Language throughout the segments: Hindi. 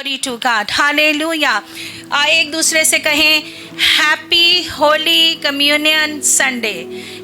Glory to God, hallelujah. एक दूसरे से कहें happy holy communion Sunday,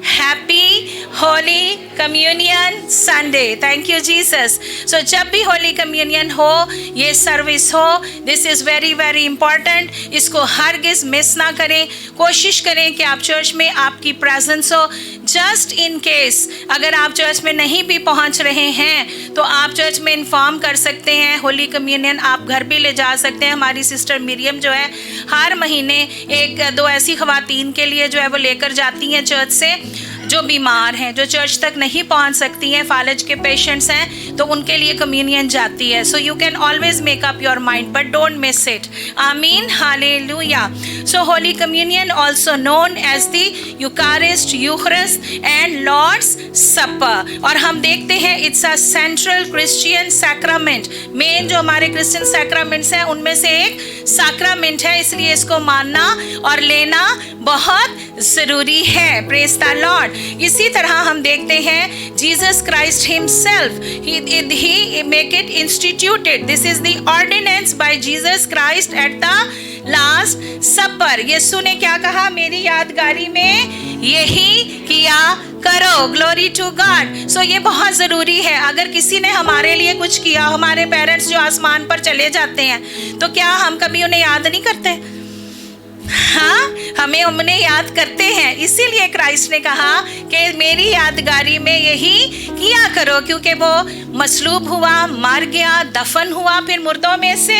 happy holy communion Sunday. Thank you Jesus. So जब भी होली कम्युनियन हो, ये सर्विस हो, this is very very important. इसको हरगिज़ मिस ना करें। कोशिश करें कि आप चर्च में आपकी प्रेजेंस हो। जस्ट इन केस अगर आप चर्च में नहीं भी पहुंच रहे हैं तो आप चर्च में इन्फॉर्म कर सकते हैं। होली कम्युनियन आप घर भी ले जा सकते हैं। हमारी सिस्टर मिरियम जो है हर महीने एक दो ऐसी ख़वातीन के लिए जो है वो लेकर जाती हैं चर्च से, जो बीमार हैं, जो चर्च तक नहीं पहुंच सकती हैं, फालज के पेशेंट्स हैं, तो उनके लिए कम्युनियन जाती है। So you can always make up your mind but don't miss it. Amen, hallelujah. So holy communion also known as the Eucharist, Eucharist and Lord's supper. और हम देखते हैं it's a central Christian sacrament. Main जो हमारे क्रिश्चियन सैक्रामेंट्स हैं उनमें से एक सैक्रामेंट है, इसलिए इसको मानना और लेना बहुत ज़रूरी है। Praise the Lord. इसी तरह हम देखते हैं Jesus Christ himself, he make it instituted. This is the ordinance by Jesus Christ at the last supper. यीशु ने क्या कहा? मेरी यादगारी में यही किया करो। Glory to God. सो ये बहुत ज़रूरी है। अगर किसी ने हमारे लिए कुछ किया, हमारे पेरेंट्स जो आसमान पर चले जाते हैं, तो क्या हम कभी उन्हें याद नहीं करते? हाँ, हमें उन्हें याद करते हैं। इसीलिए क्राइस्ट ने कहा कि मेरी यादगारी में यही किया करो, क्योंकि वो मसलूब हुआ, मर गया, दफन हुआ, फिर मुर्दों में से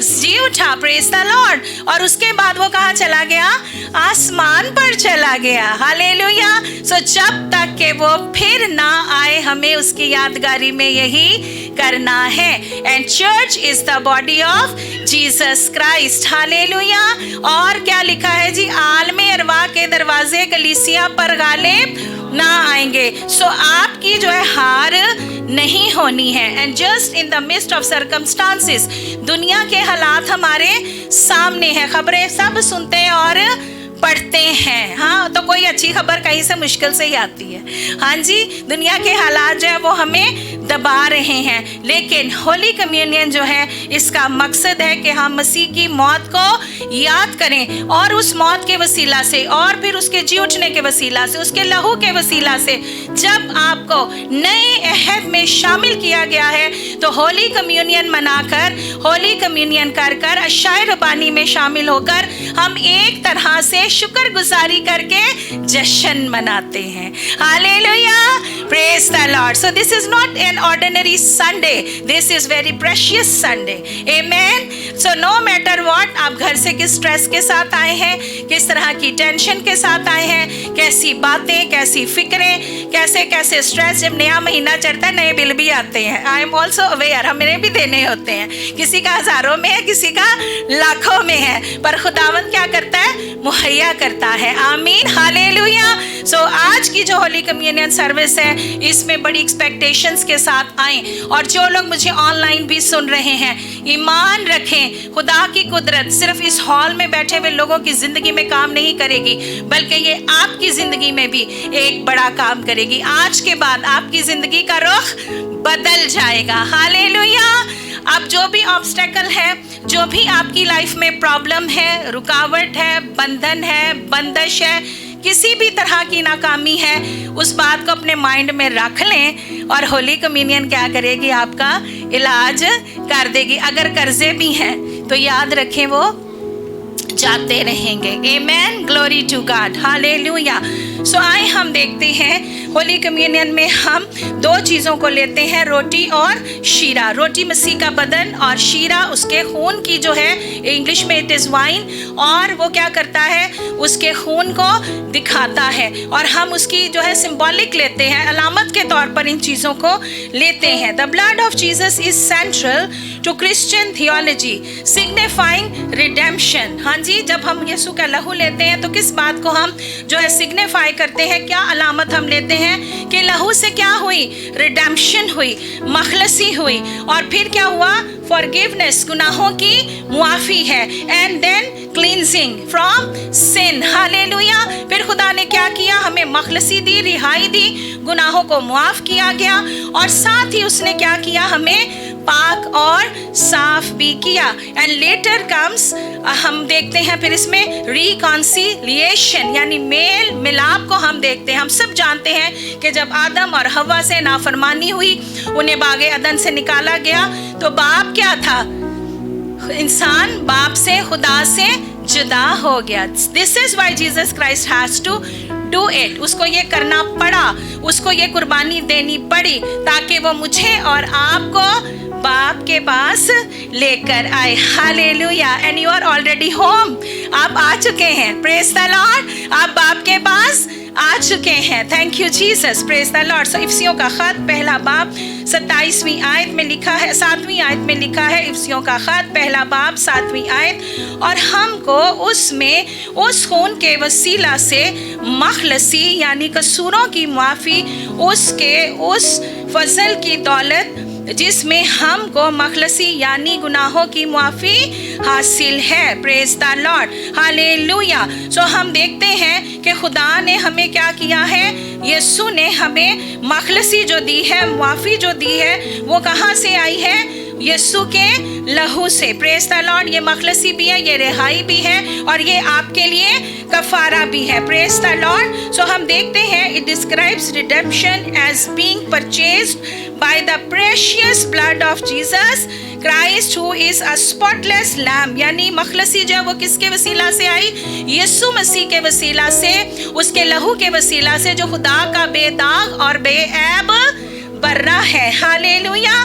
जी उठा। Praise the Lord. और उसके बाद वो कहाँ चला गया? आसमान पर चला गया। हालेलुया। सो जब तक कि वो फिर ना आए, हमें उसकी यादगारी में यही करना है। And church is the body of Jesus Christ. Hallelujah. और क्या लिखा है जी? आलमे अरवा के दरवाजे कलीसिया पर गालिब ना आएंगे। सो आपकी जो है हार नहीं होनी है। And just in the mist of circumstances, दुनिया के हालात हमारे सामने हैं, खबरें सब सुनते हैं और पढ़ते हैं। हाँ, तो कोई अच्छी खबर कहीं से मुश्किल से ही आती है। हाँ जी, दुनिया के हालात जो है वो हमें दबा रहे हैं, लेकिन होली कम्युनियन जो है इसका मकसद है कि हम मसीह की मौत को याद करें, और उस मौत के वसीला से और फिर उसके जी उठने के वसीला से, उसके लहू के वसीला से जब आपको नए अहद में शामिल किया गया है, तो होली कम्युनियन मनाकर, होली कम्युनियन कर कर अशाए रबानी में शामिल होकर हम एक तरह से शुक्रगुजारी करके जश्न मनाते हैं। Hallelujah. Praise the Lord. So this is not an ordinary Sunday. This is very precious Sunday. Amen. So no matter what, आप घर से किस स्ट्रेस के साथ आए हैं, किस तरह की टेंशन के साथ आए हैं, कैसी बातें, कैसी फिक्रें, कैसे कैसे स्ट्रेस। जब नया महीना चढ़ता है, नए बिल भी आते हैं। आई एम ऑल्सो अवेयर, हमें भी देने होते हैं। किसी का हजारों में है, किसी का लाखों में है, पर खुदावंद क्या करता है? मुहैया करता है। आमीन, हालेलुया। सो आज की जो होली कम्युनियन सर्विस है, इसमें बड़ी एक्सपेक्टेशंस के साथ आएं। और जो लोग मुझे ऑनलाइन भी सुन रहे हैं, ईमान रखें, खुदा की कुदरत सिर्फ इस हॉल में बैठे हुए लोगों की जिंदगी में काम नहीं करेगी, बल्कि ये आपकी जिंदगी में भी एक बड़ा काम करेगी। आज के बाद आपकी जिंदगी का रुख बदल जाएगा। हालेलुया। अब जो भी ऑब्स्टेकल है, जो भी आपकी लाइफ में प्रॉब्लम है, रुकावट है, बंधन है, बंदिश है, किसी भी तरह की नाकामी है, उस बात को अपने माइंड में रख लें और होली कम्युनियन क्या करेगी? आपका इलाज कर देगी। अगर कर्जे भी हैं तो याद रखें वो जाते रहेंगे। आमेन, ग्लोरी टू गॉड, हालेलुया। सो आए हम देखते हैं होली कम्युनियन में हम दो चीज़ों को लेते हैं, रोटी और शीरा। रोटी मसीह का बदन और शीरा उसके खून की जो है, इंग्लिश में इट इज़ वाइन, और वो क्या करता है? उसके खून को दिखाता है, और हम उसकी जो है सिंबॉलिक लेते हैं, अलामत के तौर पर इन चीज़ों को लेते हैं। The blood of Jesus is central to Christian theology signifying redemption. हाँ जी, जब हम यीशु का लहू लेते हैं तो किस बात को हम जो है सिग्निफाई करते हैं? क्या अलामत हम लेते हैं कि लहू से क्या हुई? रिडेम्पशन हुई, मखलसी हुई, और फिर क्या हुआ? फॉरगिवनेस, गुनाहों की मुआफ़ी है, and then cleansing from sin. Hallelujah. फिर खुदा ने क्या किया? हमें मखलसी दी, रिहाई दी, गुनाहों को मुआफ़ किया गया, और साथ ही उसने क्या किया? हमें पाक और साफ भी किया। एंड लेटर कम्स, हम देखते हैं फिर इसमें रिकॉन्सिलिएशन, यानी मेल मिलाप को हम देखते हैं। हम सब जानते हैं कि जब आदम और हवा से नाफरमानी हुई, उन्हें बागे अदन से निकाला गया, तो बाप क्या था? इंसान बाप से, खुदा से जुदा हो गया। This is why Jesus Christ has to do it. उसको ये करना पड़ा, उसको ये कुर्बानी देनी पड़ी, ताकि वो मुझे और आपको बाप के पास लेकर आए। Hallelujah. And you are already home. आप आ चुके हैं। Praise the Lord. आप बाप के पास आ चुके हैं। Thank you Jesus. Praise the Lord. So इफ्सियों का खत पहला बाब 27वीं आयत में लिखा है, 7वीं आयत में लिखा है। इफ्सियों का खत पहला बाब 7वीं आयत। और हमको उसमें उस खून के वसीला से मखलसी यानी कसूरों की माफ़ी, उसके उस फजल की दौलत जिसमें हमको मखलसी यानी गुनाहों की माफ़ी हासिल है। Praise the Lord. Hallelujah. So हम देखते हैं कि खुदा ने हमें क्या किया है? यीशु ने हमें मखलसी जो दी है, माफ़ी जो दी है, वो कहाँ से आई है? यीशु के लहू से। Praise the Lord. ये मखलसी भी है, ये रिहाई भी है, और ये आपके लिए कफारा भी है। Praise the Lord. सो हम देखते हैं, it describes redemption as being purchased by the precious blood of Jesus Christ who is a spotless lamb। यानी मखलसी जो वो किसके वसीला से आई? यीशु मसीह के वसीला से, उसके लहू के वसीला से, जो खुदा का बेदाग और बेऐब बर्रा है। हालेलुया।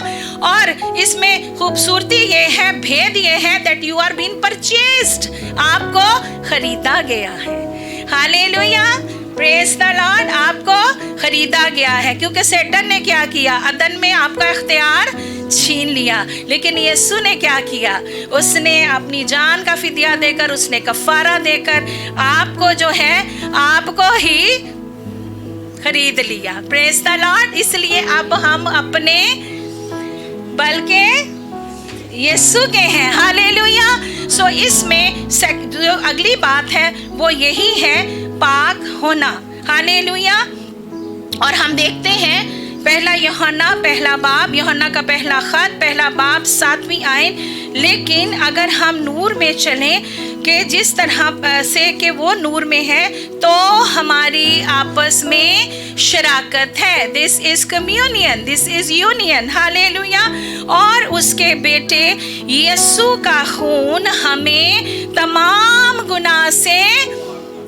और इसमें खूबसूरती ये है, भेद ये है that you are been purchased. आपको खरीदा गया है। हालेलुया। Praise the Lord. आपको खरीदा गया है, क्योंकि शैतान ने क्या किया? अदन में आपका इख्तियार छीन लिया। लेकिन यीशु ने क्या किया? उसने अपनी जान का फिदिया देकर, उसने कफारा देकर आपको जो है, आपको ही खरीद लिया। Praise the Lord. इसलिए अब हम अपने बल्कि यीशु के हैं। हालेलुया। सो इसमें जो अगली बात है वो यही है, पाक होना। हालेलुया। और हम देखते हैं पहला यूहन्ना पहला बाब, यूहन्ना का पहला खत पहला बाब 7वीं आयत। लेकिन अगर हम नूर में चलें कि जिस तरह से कि वो नूर में है, तो हमारी आपस में शराकत है। This is communion, this is union. Hallelujah. और उसके बेटे यीशु का खून हमें तमाम गुनाह से,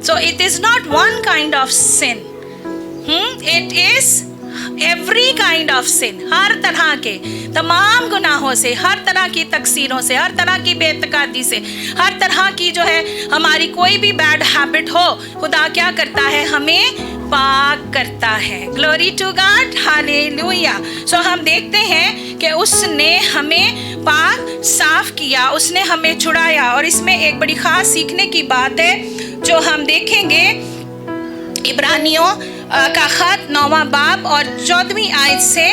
so it is not one kind of sin, it is every kind of sin। हर तरह के तमाम गुनाहों से, हर तरह की तकसीरों से, हर तरह की बेतकादी से, हर तरह की जो है हमारी कोई भी बैड हैबिट हो, खुदा क्या करता है? हमें पाक करता है। Glory to God. Hallelujah. So हम देखते हैं कि उसने हमें पाक साफ किया, उसने हमें छुड़ाया। और इसमें एक बड़ी खास सीखने की बात है जो हम देखेंगे, इब्रानियों का खत 9वां बाब और 14वीं आयत से।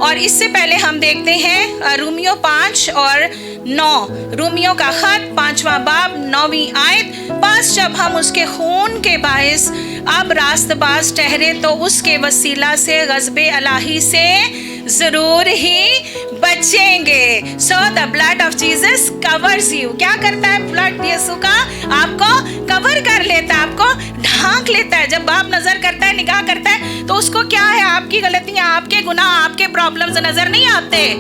और इससे पहले हम देखते हैं रोमियो 5 और 9। रोमियो का खत 5वां बाब 9वीं आयत। बस जब हम उसके खून के बायस अब रास्तबाज ठहरे, तो उसके वसीला से गज़बे इलाही से जरूर ही बचेंगे। So the blood of Jesus covers you. क्या करता है ब्लड यीशु का? आपको कवर कर लेता है, आपको ढांक लेता है। जब बाप नजर करता है, निगाह करता है, तो उसको क्या है? आपकी गलतियां, आपके गुनाह, आपके प्रॉब्लम्स नजर नहीं आते।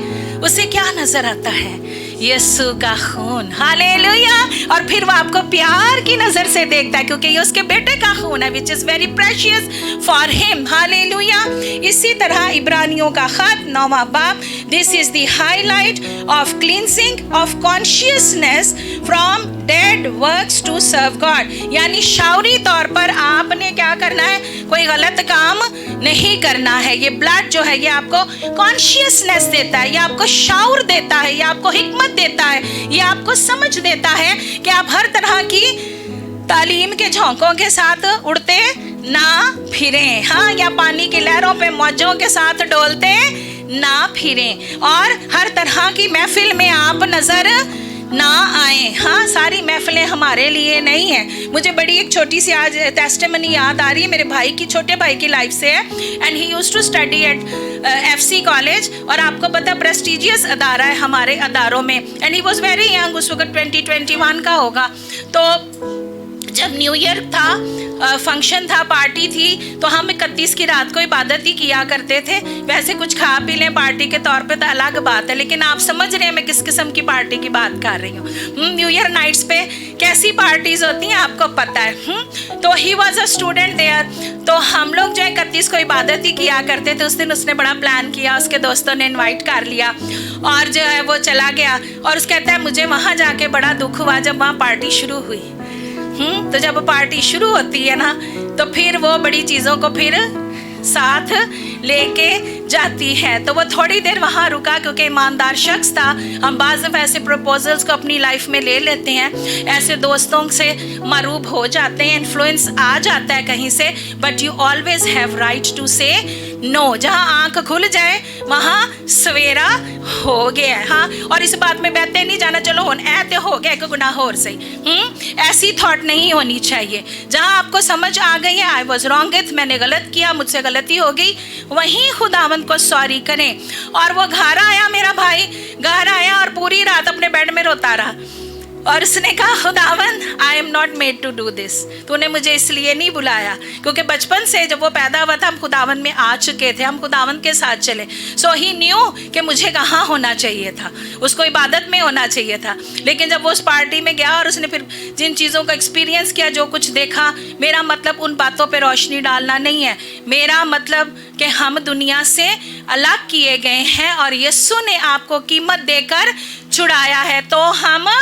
उसे क्या नजर आता है? यीशु का खून। हालेलुया। और फिर वो आपको प्यार की नजर से देखता है, क्योंकि ये उसके बेटे का खून है, which is very precious for him. Hallelujah. इसी तरह इब्रानियों का खत 9वां बाब, this is the highlight of cleansing of consciousness from dead works to serve God. यानी शाउरी तौर पर आपने क्या करना है? कोई गलत काम नहीं करना है। ये ब्लड जो है, ये आपको कॉन्शियसनेस देता है, ये आपको शाउर देता है, ये आपको हिकमत देता है, ये आपको समझ देता है कि आप हर तरह की तालीम के झोंकों के साथ उड़ते ना फिरें। हाँ, या पानी की लहरों पे मौजों के साथ डोलते ना फिरें। और हर तरह की महफिल में आप नजर ना आए। हाँ, सारी महफिलें हमारे लिए नहीं है। मुझे बड़ी एक छोटी सी आज टेस्टिमनी याद आ रही है, मेरे भाई की, छोटे भाई की लाइफ से है। And he used to study at FC college, और आपको पता प्रेस्टिजियस अदारा है हमारे अदारों में। And he was very young, उस वक्त 20-21 का होगा। तो जब न्यू ईयर था, फंक्शन था, पार्टी थी, तो हम 31 की रात को इबादत ही किया करते थे। वैसे कुछ खा पी लें पार्टी के तौर पे तो अलग बात है, लेकिन आप समझ रहे हैं मैं किस किस्म की पार्टी की बात कर रही हूँ। न्यू ईयर नाइट्स पे कैसी पार्टीज होती हैं आपको पता है। तो he was a student there. तो हम लोग जो है 31 को इबादत ही किया करते थे। उस दिन उसने बड़ा प्लान किया, उसके दोस्तों ने इन्वाइट कर लिया, और जो है वो चला गया। और उस कहता है मुझे वहाँ जाके बड़ा दुख हुआ जब वहाँ पार्टी शुरू हुई। तो जब पार्टी शुरू होती है ना, तो फिर वो बड़ी चीज़ों को फिर साथ लेके जाती है। तो वो थोड़ी देर वहाँ रुका, क्योंकि ईमानदार शख्स था। हम बाज़ दफ़ा ऐसे प्रपोजल्स को अपनी लाइफ में ले लेते हैं, ऐसे दोस्तों से मरूब हो जाते हैं, इन्फ्लुएंस आ जाता है कहीं से, but you always have right to say no. जहाँ आंख खुल जाए वहाँ सवेरा हो गया है। हाँ, और इस बात में बहते नहीं जाना, चलो ऐते हो गया कि गुनाह और सही। ऐसी थॉट नहीं होनी चाहिए। जहाँ आपको समझ आ गई है आई वॉज रॉन्ग, मैंने गलत किया, मुझसे गलती हो गई, वहीं खुदावंद को सॉरी करें। और वो घर आया, मेरा भाई घर आया और पूरी रात अपने बेड में रोता रहा, और उसने कहा खुदावंद I am not made to do this, तूने मुझे इसलिए नहीं बुलाया, क्योंकि बचपन से जब वो पैदा हुआ था हम खुदावंद में आ चुके थे, हम खुदावंद के साथ चले। सो ही न्यू कि मुझे कहाँ होना चाहिए था, उसको इबादत में होना चाहिए था। लेकिन जब वो उस पार्टी में गया और उसने फिर जिन चीज़ों का एक्सपीरियंस किया, जो कुछ देखा, मेरा मतलब उन बातों पर रोशनी डालना नहीं है, मेरा मतलब कि हम दुनिया से अलग किए गए हैं और यीशु ने आपको कीमत देकर छुड़ाया है, तो हम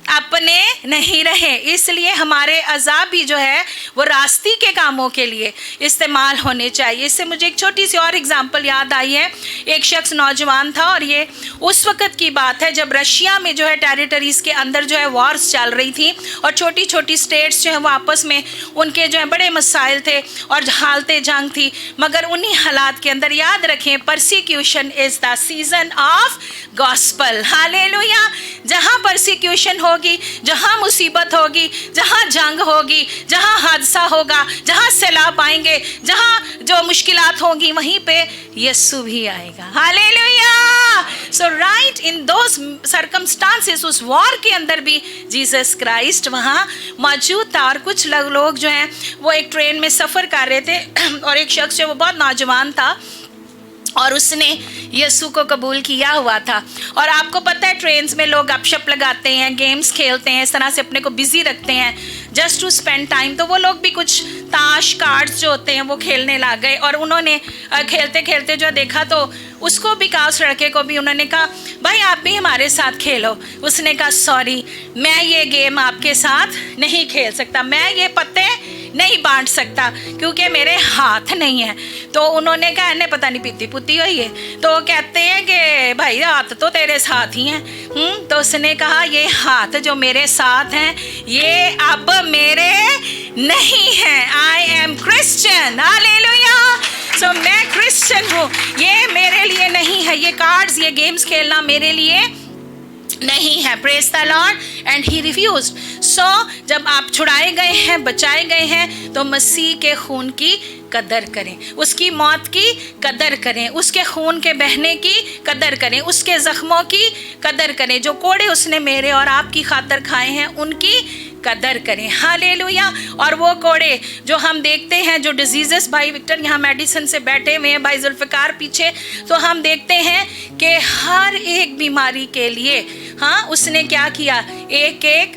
अपने नहीं रहे। इसलिए हमारे अज़ाब भी जो है वो रास्ते के कामों के लिए इस्तेमाल होने चाहिए। इससे मुझे एक छोटी सी और एग्जांपल याद आई है। एक शख्स नौजवान था, और ये उस वक़्त की बात है जब रशिया में जो है टेरिटरीज़ के अंदर जो है वॉर्स चल रही थी, और छोटी छोटी स्टेट्स जो है वो आपस में उनके जो है बड़े मसाइल थे और हालतें जंग थी। मगर उन्हीं हालात के अंदर याद रखें, persecution is the season of gospel. Hallelujah. जहाँ परसिक्यूशन होगी, जहाँ मुसीबत होगी, जहाँ जंग होगी, जहाँ हादसा होगा, जहाँ सैलाब आएंगे, जहाँ जो मुश्किलात होंगी, वहीं पे यीशु भी आएगा। हालेलुया। सो राइट इन दोस सर्कमस्टांसेस, उस वॉर के अंदर भी जीसस क्राइस्ट वहाँ मौजूद था। और कुछ लोग जो हैं वो एक ट्रेन में सफ़र कर रहे थे, और एक शख्स जो वो बहुत नौजवान था और उसने यीशु को कबूल किया हुआ था। और आपको पता है ट्रेन्स में लोग गपशप लगाते हैं, गेम्स खेलते हैं, इस तरह से अपने को बिजी रखते हैं जस्ट टू स्पेंड टाइम। तो वो लोग भी कुछ ताश कार्ड्स जो होते हैं वो खेलने लग गए, और उन्होंने खेलते खेलते जो देखा तो उसको भी कहा, उस लड़के को भी, उन्होंने कहा भाई आप भी हमारे साथ खेलो। उसने कहा सॉरी, मैं ये गेम आपके साथ नहीं खेल सकता, मैं ये पत्ते नहीं बांट सकता क्योंकि मेरे हाथ नहीं है। तो उन्होंने कहा इन्हें पता नहीं पीती पुती हुई है। तो कहते हैं कि भाई हाथ तो तेरे साथ ही हैं। तो उसने कहा ये हाथ जो मेरे साथ हैं ये अब मेरे नहीं हैं। I am Christian. हालेलुया। सो मैं क्रिश्चियन हूँ, ये मेरे लिए नहीं है, ये कार्ड्स ये गेम्स खेलना मेरे लिए नहीं है। Praise the Lord. And he refused. So जब आप छुड़ाए गए हैं, बचाए गए हैं, तो मसीह के खून की कदर करें, उसकी मौत की कदर करें, उसके खून के बहने की कदर करें, उसके ज़ख्मों की कदर करें, जो कोड़े उसने मेरे और आपकी खातर खाए हैं उनकी कदर करें। हालेलुया। और वो कोड़े जो हम देखते हैं, जो डिजीज़ेस, भाई विक्टर यहाँ मेडिसिन से बैठे हुए हैं, भाई जुल्फ़िकार पीछे, तो हम देखते हैं कि हर एक बीमारी के लिए हाँ उसने क्या किया, एक एक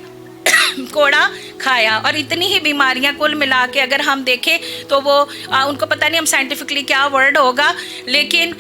कोड़ा खाया। और इतनी ही बीमारियां कुल मिला के अगर हम देखें तो वो उनको पता नहीं हम साइंटिफिकली क्या वर्ड होगा, लेकिन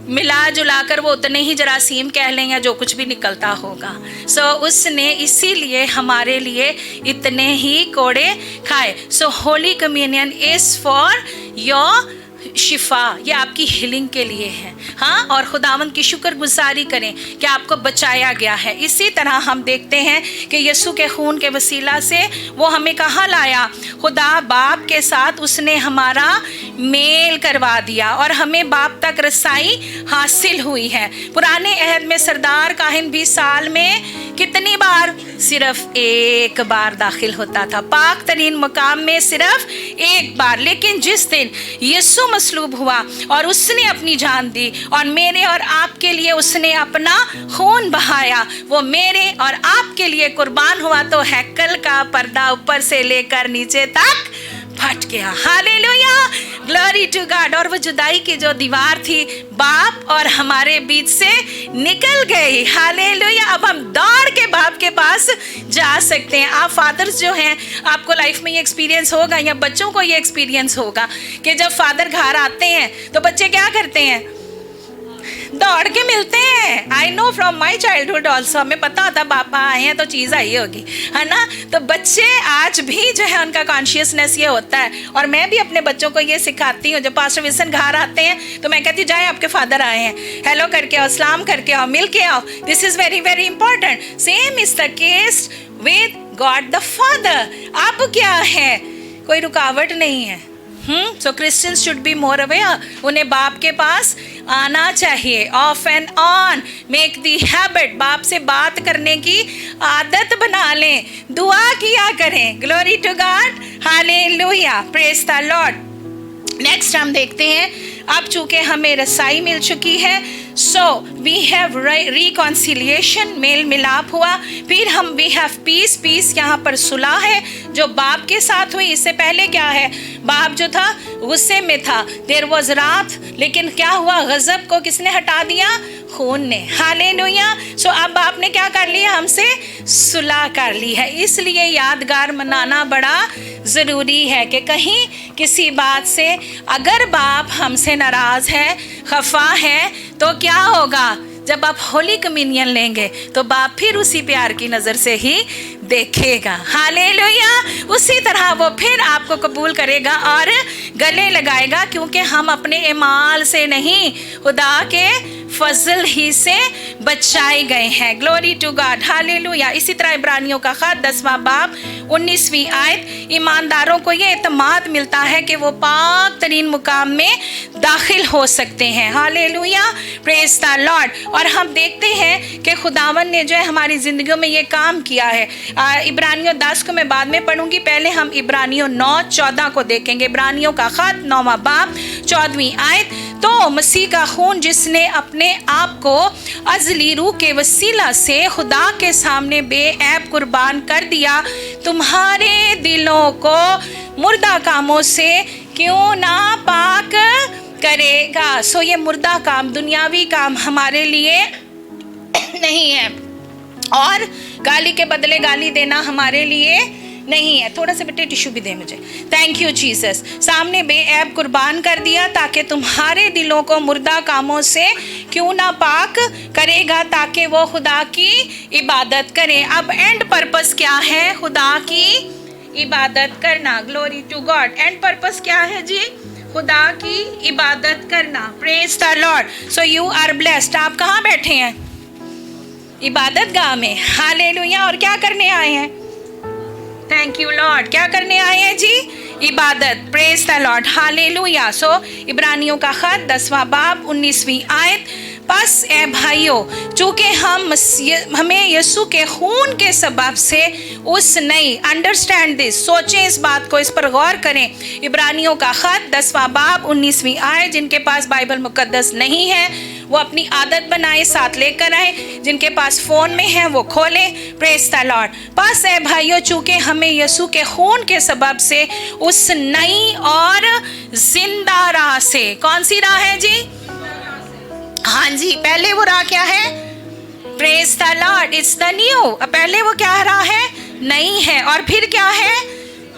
मिला जुला कर वो उतने ही जरासीम कह लें या जो कुछ भी निकलता होगा। सो उसने इसीलिए हमारे लिए इतने ही कोड़े खाए। So holy communion is for your शिफा, ये आपकी हीलिंग के लिए है। हाँ, और खुदावंद की शुक्रगुजारी करें कि आपको बचाया गया है। इसी तरह हम देखते हैं कि यीशु के खून के वसीला से वो हमें कहाँ लाया, खुदा बाप के साथ उसने हमारा मेल करवा दिया और हमें बाप तक रसाई हासिल हुई है। पुराने अहद में सरदार काहिन भी साल में कितनी बार? सिर्फ एक बार दाखिल होता था पाक तरीन मुकाम में, सिर्फ एक बार। लेकिन जिस दिन यीशु मसलूब हुआ और उसने अपनी जान दी और मेरे और आपके लिए उसने अपना खून बहाया, वो मेरे और आपके लिए कुर्बान हुआ, तो हैकल का पर्दा ऊपर से लेकर नीचे तक फट गया। Hallelujah, glory to God. और वो जुदाई की जो दीवार थी बाप और हमारे बीच से निकल गई। हालेलुया। अब हम दौड़ के बाप के पास जा सकते हैं। आप फादर्स जो हैं, आपको लाइफ में ये एक्सपीरियंस होगा या बच्चों को ये एक्सपीरियंस होगा कि जब फादर घर आते हैं तो बच्चे क्या करते हैं? दौड़ के मिलते हैं। I know from my childhood also, हमें पता होता पापा आए हैं तो चीज़ आई होगी, है ना। तो बच्चे आज भी जो है उनका कॉन्शियसनेस ये होता है। और मैं भी अपने बच्चों को ये सिखाती हूँ, जब पास्टर विल्सन घर आते हैं तो मैं कहती हूँ जाए आपके फादर आए हैं, हेलो करके आओ, सलाम करके आओ, मिल के आओ। This is very very important. Same is the case with God the Father. अब क्या है, कोई रुकावट नहीं है। So Christians should be more aware. उन्हें बाप के पास आना चाहिए। Off and on make the habit. बाप से बात करने की आदत बना लें, दुआ किया करें। Glory to God, hallelujah, praise the Lord. Next हम देखते हैं, अब चूंकि हमें रसाई मिल चुकी है, सो वी हैव रिकॉन्सिलिएशन, मेल मिलाप हुआ। फिर हम वी हैव पीस, पीस यहाँ पर सुलह है जो बाप के साथ हुई। इससे पहले क्या है, बाप जो था गुस्से में था, देयर वाज रात, लेकिन क्या हुआ, गजब को किसने हटा दिया? खून ने। हालेलुया। सो अब बाप ने क्या कर लिया? हमसे सुलह कर ली है। इसलिए यादगार मनाना बड़ा ज़रूरी है कि कहीं किसी बात से अगर बाप हमसे नाराज़ है, खफा है, तो क्या होगा? जब आप होली कम्युनियन लेंगे तो बाप फिर उसी प्यार की नज़र से ही देखेगा। हालेलुया। उसी तरह वो फिर आपको कबूल करेगा और गले लगाएगा, क्योंकि हम अपने एमाल से नहीं, खुदा के फजल ही से बचाए गए हैं। Glory to God, hallelujah. इसी तरह इब्रानियों का खत 10वां बाब 19वीं आयत, ईमानदारों को ये एतमाद मिलता है कि वो पाक तरीन मुकाम में दाखिल हो सकते हैं। Hallelujah, praise the Lord. और हम देखते हैं कि खुदावन ने जो है हमारी ज़िंदगियों में ये काम किया है। इब्रानियों 10 को मैं बाद में पढ़ूंगी, पहले हम इब्रानियों 9:14 को देखेंगे। इब्रानियों का खत 9वां बाब 14वीं आयत, तो मसीह का खून जिसने अपने आप को अज़ली रूह के वसीला से खुदा के सामने बेऐब कुर्बान कर दिया, तुम्हारे दिलों को मुर्दा कामों से क्यों ना पाक करेगा। सो ये मुर्दा काम, दुनियावी काम हमारे लिए नहीं है, और गाली के बदले गाली देना हमारे लिए नहीं है। थोड़ा सा बेटे टिश्यू भी दे मुझे, थैंक यू जीसस। सामने बेऐब कुर्बान कर दिया ताकि तुम्हारे दिलों को मुर्दा कामों से क्यों ना पाक करेगा, ताकि वो खुदा की इबादत करें। अब एंड पर्पस क्या है? खुदा की इबादत करना। Glory to God. And purpose क्या है जी? खुदा की इबादत करना। Praise the Lord. So you are blessed. आप कहाँ बैठे हैं? इबादत गाह में। हालेलुया। और क्या करने आए हैं? Thank you Lord. क्या करने आए हैं जी? इबादत। Praise the Lord, hallelujah. So इब्रानियों का खत 10वां बाब 19वीं आयत, बस ए भाइयों, चूँकि हमें यीशु के खून के सबब से उस नई, अंडरस्टैंड दिस, सोचें इस बात को, इस पर गौर करें। इब्रानियों का खत 10वां बाब 19वीं आयत, जिनके पास बाइबल मुकद्दस नहीं है वो अपनी आदत बनाए, साथ लेकर आए। जिनके पास फ़ोन में है वो खोलें। Praise the Lord. बस ए भाइयों, चूँकि हमें यीशु के खून के सबब से उस नई और जिंदा राह से, कौन सी राह है जी? हाँ जी, पहले वो राह क्या है? Praise the Lord, it's the new. पहले वो क्या राह है? नई है। और फिर क्या है?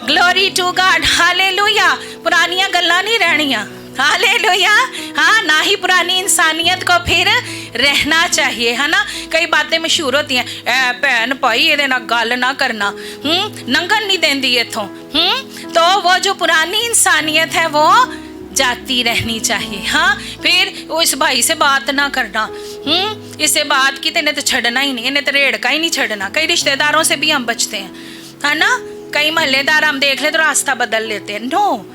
Glory to God, hallelujah. पुरानियां गल्लां नहीं रहनियां। हालेलुया। हाँ, ना ही पुरानी इंसानियत को फिर रहना चाहिए, है ना। कई बातें मशहूर होती हैं, ए भैन भाई ये ना गल ना करना, नंगन नहीं देंदी इथों। तो वो जो पुरानी इंसानियत है वो जाती रहनी चाहिए। हाँ, फिर वो इस भाई से बात ना करना, इससे बात की तो इन्हें तो छड़ना ही नहीं, इन्हें तो रेड़का ही नहीं छड़ना। कई रिश्तेदारों से भी हम बचते हैं, है ना। कई महल्लेदार हम देख ले तो रास्ता बदल लेते हैं। No,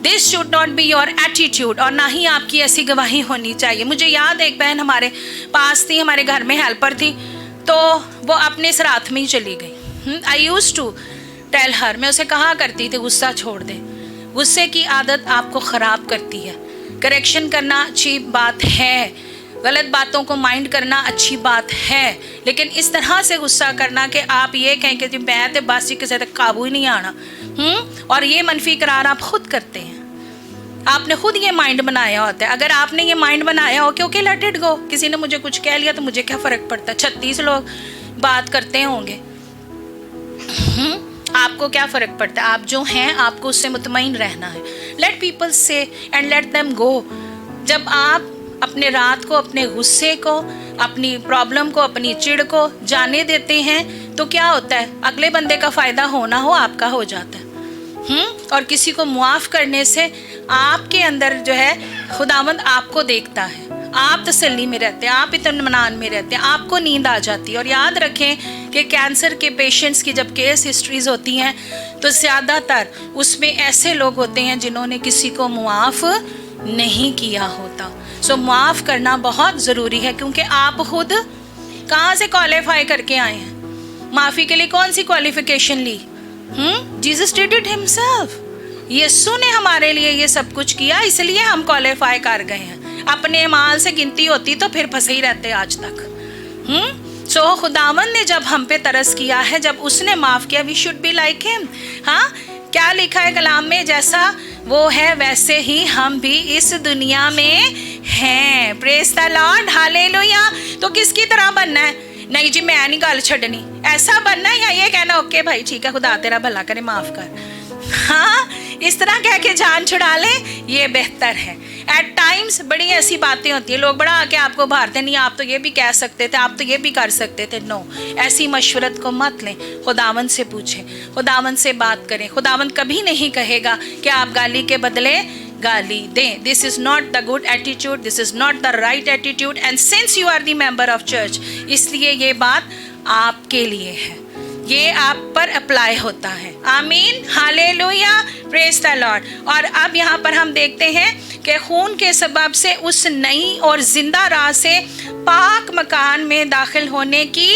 this should not be your attitude, और ना ही आपकी ऐसी गवाही होनी चाहिए। मुझे याद है एक बहन हमारे पास थी, हमारे घर में हेल्पर थी, तो वो अपने इस रात में ही चली गई। आई यूज टू टेल हर, मैं उसे कहा करती थी गुस्सा छोड़ दे, गुस्से की आदत आपको ख़राब करती है। करेक्शन करना अच्छी बात है, गलत बातों को माइंड करना अच्छी बात है, लेकिन इस तरह से गुस्सा करना कि आप ये कहें कि मैं तो बस किसी तक काबू ही नहीं आना, और ये मनफी करार आप खुद करते हैं। आपने खुद ये माइंड बनाया होता है। अगर आपने ये माइंड बनाया हो कि ओके लेट इट गो, किसी ने मुझे कुछ कह लिया तो मुझे क्या फ़र्क पड़ता है, 36 लोग बात करते होंगे, आपको क्या फ़र्क पड़ता है? आप जो हैं आपको उससे मुतमईन रहना है। लेट पीपल से एंड लेट देम गो। जब आप अपने रात को, अपने गुस्से को, अपनी प्रॉब्लम को, अपनी चिढ़ को जाने देते हैं तो क्या होता है? अगले बंदे का फ़ायदा हो ना हो आपका हो जाता है। और किसी को मुआफ़ करने से आपके अंदर जो है खुदावंद आपको देखता है, आप तसल्ली में रहते हैं, आप इत्मीनान में रहते हैं, आपको नींद आ जाती है। और याद रखें कि कैंसर के पेशेंट्स की जब केस हिस्ट्रीज़ होती हैं तो ज़्यादातर उसमें ऐसे लोग होते हैं जिन्होंने किसी को मुआफ़ नहीं किया होता। सो मुआफ़ करना बहुत ज़रूरी है, क्योंकि आप खुद कहाँ से क्वालिफाई करके आए हैं? माफ़ी के लिए कौन सी क्वालिफिकेशन ली? Jesus did it himself. यीशु ने हमारे लिए ये सब कुछ किया, इसलिए हम क्वालिफाई कर गए हैं। अपने माल से गिनती होती तो फिर फंसे ही रहते आज तक। सो खुदावन ने जब हम पे तरस किया है, जब उसने माफ़ किया, we should be like him. हाँ, क्या लिखा है कलाम में? जैसा वो है वैसे ही हम भी इस दुनिया में हैं। Praise the Lord, hallelujah. तो किसकी तरह बनना है? नहीं जी मैं नहीं गल छड़नी, ऐसा बनना है, या ये कहना ओके भाई ठीक है खुदा तेरा भला करे माफ़ कर। हाँ, इस तरह कह के जान छुड़ा ले, ये बेहतर है। एट टाइम्स बड़ी ऐसी बातें होती है, लोग बड़ा आके आपको भारते नहीं, आप तो ये भी कह सकते थे, आप तो ये भी कर सकते थे। नो, ऐसी मशवरत को मत लें। खुदावन से पूछें, खुदावन से बात करें। खुदावन कभी नहीं कहेगा कि आप गाली के बदले गाली दें। This is not the good attitude, this is not the right attitude, and since you are the member of church, इसलिए ये बात आपके लिए है, ये आप पर अप्लाई होता है। आमीन, हालेलुया, प्रेज द लॉर्ड। और अब यहाँ पर हम देखते हैं कि खून के सबब से उस नई और जिंदा राह से पाक मकान में दाखिल होने की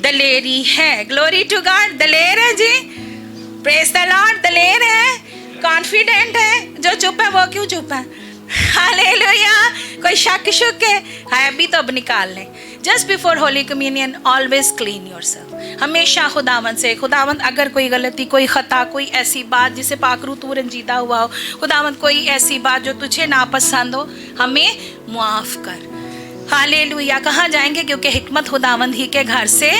दलेरी है। Glory to God. दलेर है जी, प्रेज द लॉर्ड, दलेर है, कॉन्फिडेंट है। जो चुप है वो क्यों चुप है? हालेलुया। कोई शक शुक है भी तो अब निकाल लें। Just before holy communion always clean yourself. हमेशा खुदावंद से, खुदावंद अगर कोई गलती, कोई खता, कोई ऐसी बात जिसे पाकरू तू रंजीदा हुआ हो, खुदावंद कोई ऐसी बात जो तुझे नापसंद हो, हमें मुआफ़ कर। हालेलुया। कहाँ जाएंगे? क्योंकि हिकमत खुदावंद ही के घर से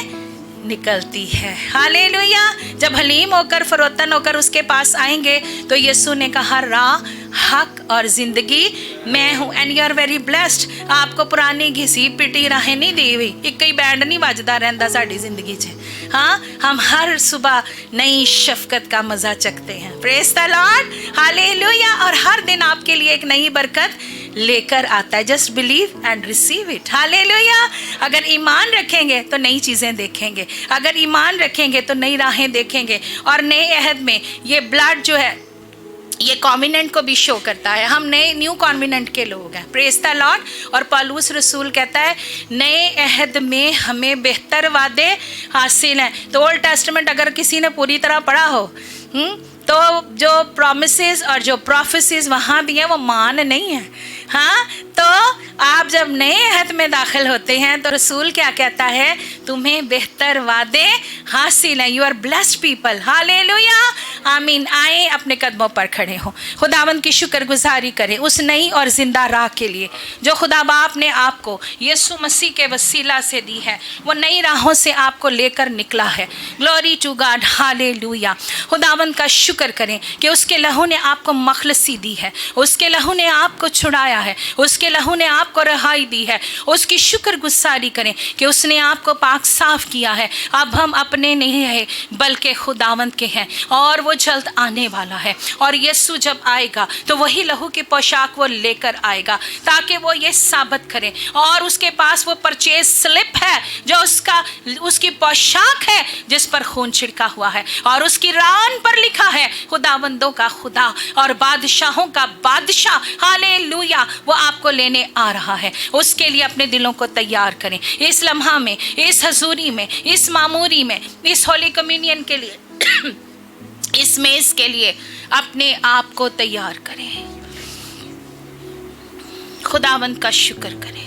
निकलती है। हालेलुया। जब हलीम होकर, फरोतन होकर उसके पास आएंगे तो यीशु ने कहा राह, हक और ज़िंदगी मैं हूँ, and you are very blessed. आपको पुरानी घिसी पिटी राहें नहीं दी हुई, एक ही बैंड नहीं बजदा रहता साड़ी ज़िंदगी च। हाँ, हम हर सुबह नई शफकत का मज़ा चखते हैं। Praise the Lord, hallelujah. और हर दिन आपके लिए एक नई बरकत लेकर आता है। Just believe and receive it. Hallelujah. अगर ईमान रखेंगे तो नई चीज़ें देखेंगे, अगर ईमान रखेंगे तो नई राहें देखेंगे। और नए अहद में ये ब्लड जो है ये कॉन्विनेंट को भी शो करता है। हम नए न्यू कॉन्विनेंट के लोग हैं। Praise the Lord. और पौलुस रसूल कहता है नए अहद में हमें बेहतर वादे हासिल हैं। तो ओल्ड टेस्टामेंट अगर किसी ने पूरी तरह पढ़ा हो तो जो प्रॉमिसेस और जो प्रोफेसीज वहाँ भी हैं वो मान नहीं है। हाँ, तो आप जब नए अहद में दाखिल होते हैं तो रसूल क्या कहता है? तुम्हें बेहतर वादे हासिल हैं। You are blessed people. Hallelujah, आमीन। आए अपने कदमों पर खड़े हो, खुदावंद की शुक्रगुजारी करें उस नई और जिंदा राह के लिए जो खुदा बाप ने आपको यीशु मसीह के वसीला से दी है। वो नई राहों से आपको लेकर निकला है। Glory to God, hallelujah. खुदावंद का शुक्र करें कि उसके लहू ने आपको मखलसी दी है, उसके लहू ने आपको छुड़ाया है, उसके लहू ने आपको रहाई दी है। उसकी शुक्रगुजारी करें कि उसने आपको पाक साफ किया है। अब हम अपने नहीं रहे बल्कि खुदावंद के हैं। और वो वो जल्द आने वाला है। और यीशु जब आएगा तो वही लहू की पोशाक वो लेकर आएगा, ताकि वो ये साबित करे। और उसके पास वो परचेज स्लिप है जो उसकी पोशाक है जिस पर खून छिड़का हुआ है, और उसकी रान पर लिखा है खुदावंदों का खुदा और बादशाहों का बादशाह। हालेलुया। वो आपको लेने आ रहा है। उसके लिए अपने दिलों को तैयार करें। इस लम्हा में, इस हजूरी में, इस मामूरी में, इस होली कम्युनियन के लिए, इस मेज के लिए अपने आप को तैयार करें। खुदावंद का शुक्र करें।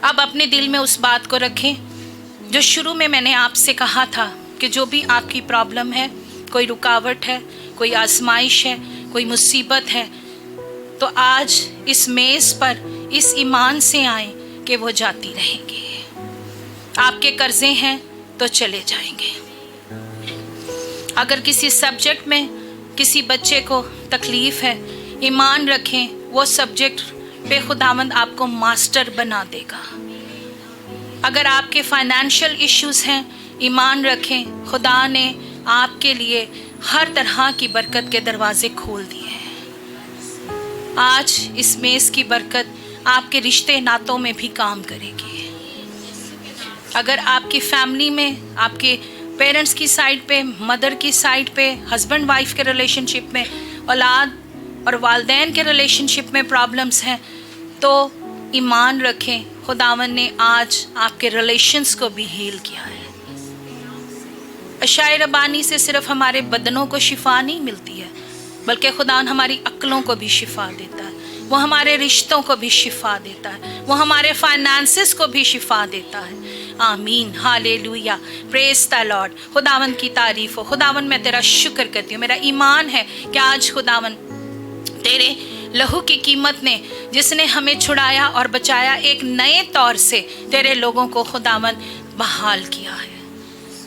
अब अपने दिल में उस बात को रखें जो शुरू में मैंने आपसे कहा था कि जो भी आपकी प्रॉब्लम है, कोई रुकावट है, कोई आजमाइश है, कोई मुसीबत है, तो आज इस मेज पर इस ईमान से आए कि वो जाती रहेंगे। आपके कर्जे हैं तो चले जाएंगे। अगर किसी सब्जेक्ट में किसी बच्चे को तकलीफ है, ईमान रखें, वो सब्जेक्ट पे खुदावंद आपको मास्टर बना देगा। अगर आपके फाइनेंशियल इश्यूज हैं, ईमान रखें, खुदा ने आपके लिए हर तरह की बरकत के दरवाजे खोल दिए हैं। आज इस मेज की बरकत आपके रिश्ते नातों में भी काम करेगी। अगर आपकी फैमिली में, आपके पेरेंट्स की साइड पे, मदर की साइड पे, हस्बैंड वाइफ के रिलेशनशिप में, औलाद और वालदैन के रिलेशनशिप में प्रॉब्लम्स हैं, तो ईमान रखें, खुदावन ने आज आपके रिलेशंस को भी हील किया है। अशाए रब्बानी से सिर्फ हमारे बदनों को शिफा नहीं मिलती है, बल्कि खुदावन हमारी अक्लों को भी शिफा देता है। वो हमारे रिश्तों को भी शिफा देता है। वो हमारे फाइनेंसेस को भी शिफा देता है। आमीन, हालेलुया, प्रेज द लॉर्ड। खुदावन की तारीफ हो। खुदावन मैं तेरा शुक्र करती हूँ। मेरा ईमान है कि आज खुदावन तेरे लहू की कीमत ने, जिसने हमें छुड़ाया और बचाया, एक नए तौर से तेरे लोगों को खुदावन बहाल किया है।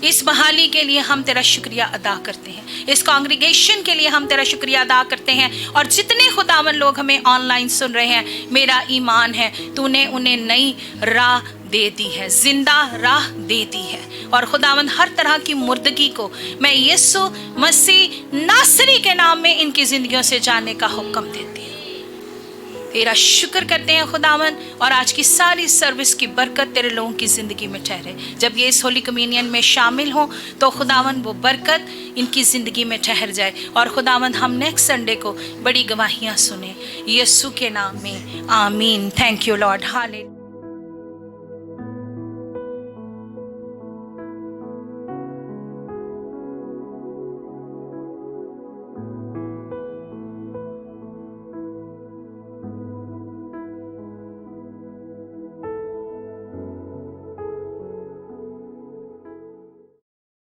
इस बहाली के लिए हम तेरा शुक्रिया अदा करते हैं। इस कांग्रीगेशन के लिए हम तेरा शुक्रिया अदा करते हैं। और जितने खुदावन लोग हमें ऑनलाइन सुन रहे हैं, मेरा ईमान है तूने उन्हें नई राह दे दी है, जिंदा राह दे दी है। और खुदावन हर तरह की मुर्दगी को मैं यीशु मसीह नासरी के नाम में इनकी जिंदगियों से जाने का हुक्म देती हूँ। तेरा शुक्र करते हैं खुदावन, और आज की सारी सर्विस की बरकत तेरे लोगों की ज़िंदगी में ठहरे। जब ये इस होली कम्युनियन में शामिल हों तो खुदावन वो बरकत इनकी ज़िंदगी में ठहर जाए। और खुदावन हम नेक्स्ट संडे को बड़ी गवाहियाँ सुने, यीशु के नाम में, आमीन। Thank you Lord. हालेलुया।